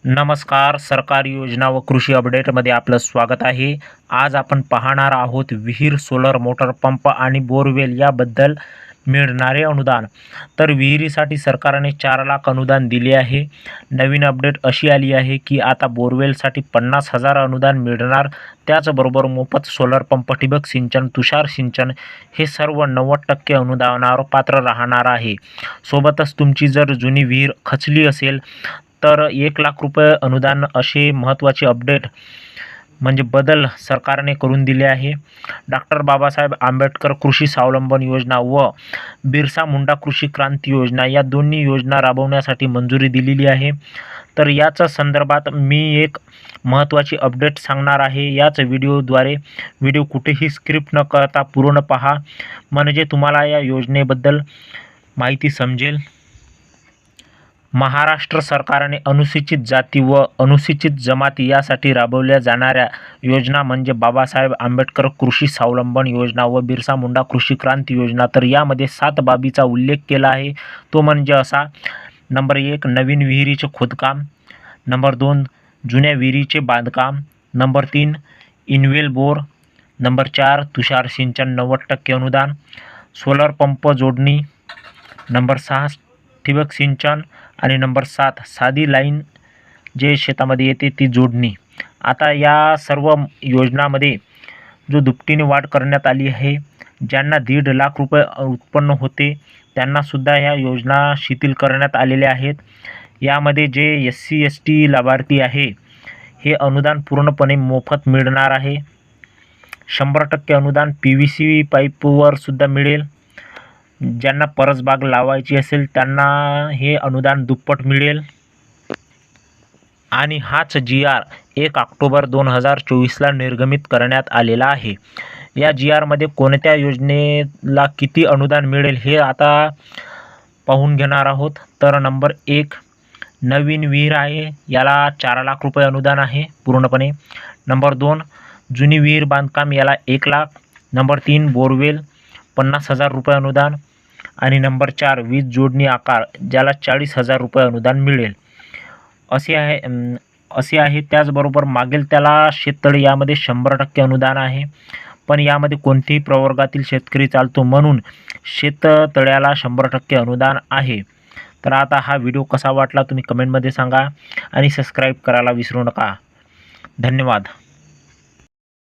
नमस्कार. सरकारी योजना व कृषी अपडेटमध्ये आपलं स्वागत आहे. आज आपण पाहणार आहोत विहीर, सोलर मोटर पंप आणि बोरवेल याबद्दल मिळणारे अनुदान. तर विहिरीसाठी सरकारने 4 लाख अनुदान दिले आहे. नवीन अपडेट अशी आली आहे की आता बोरवेलसाठी 50,000 अनुदान मिळणार. त्याचबरोबर मोफत सोलर पंप, ठिबक सिंचन, तुषार सिंचन हे सर्व 90% अनुदानावर पात्र राहणार आहे. सोबतच तुमची जर जुनी विहीर खचली असेल तर 1 लाख रुपये अनुदान असे महत्त्वाचे अपडेट म्हणजे बदल सरकारने करून दिले आहे. डॉक्टर बाबासाहेब आंबेडकर कृषी स्वावलंबन योजना व बिरसा मुंडा कृषी क्रांती योजना या दोन्ही योजना राबवण्यासाठी मंजुरी दिलेली आहे. तर याच संदर्भात मी एक महत्त्वाची अपडेट सांगणार आहे. याच व्हिडिओद्वारे व्हिडिओ कुठेही स्किप न करता पूर्ण पहा, म्हणजे तुम्हाला या योजनेबद्दल माहिती समजेल. महाराष्ट्र सरकारने अनुसूचित जाती व अनुसूचित जमाती यासाठी राबवल्या जाणाऱ्या योजना म्हणजे बाबासाहेब आंबेडकर कृषी स्वावलंबन योजना व बिरसा मुंडा कृषी क्रांती योजना. तर यामध्ये 7 बाबीचा उल्लेख केला आहे. तो म्हणजे असा: नंबर 1 नवीन विहिरीचे खोदकाम, नंबर 2 जुन्या विहिरीचे बांधकाम, नंबर 3 इनवेल बोर, नंबर 4 तुषार सिंचन 90% अनुदान, सोलर पंप जोडणी, नंबर 6 ठिबक सिंचन आणि नंबर 7 साधी लाईन जे शेतामध्ये येते ती जोडणी. आता या सर्व योजनामध्ये जो दुपटीने वाढ करण्यात आली आहे. ज्यांना 1.5 लाख रुपये उत्पन्न होते त्यांनासुद्धा ह्या योजना शिथिल करण्यात आलेल्या आहेत. यामध्ये जे SC ST लाभार्थी आहे हे अनुदान पूर्णपणे मोफत मिळणार आहे. 100% अनुदान PVC पाईपवर सुद्धा मिळेल. ज्यांना परसबाग लावायची असेल त्यांना हे अनुदान दुप्पट मिळेल. आणि हाच GR 1 ऑक्टोबर 2024ला निर्गमित करण्यात आलेला आहे. या GR मध्ये कोणत्या योजनेला किती अनुदान मिळेल हे आता पाहून घेणार आहोत. तर नंबर 1 नवीन विहीर आहे, याला 4 लाख रुपये अनुदान आहे पूर्णपणे. नंबर 2 जुनी विहीर बांधकाम, याला 1 लाख. नंबर 3 बोरवेल 50,000 रुपये अनुदान. आणि नंबर 4 वीज जोडणी आकार, ज्याला 40,000 रुपये अनुदान मिळेल असे आहे. त्याचबरोबर मागेल त्याला शेततळे यामध्ये 100% अनुदान आहे. पण यामध्ये कोणत्याही प्रवर्गातील शेतकरी चालतो, म्हणून शेततळ्याला 100% अनुदान आहे. तर आता हा व्हिडिओ कसा वाटला तुम्ही कमेंटमध्ये सांगा आणि सबस्क्राईब करायला विसरू नका. धन्यवाद.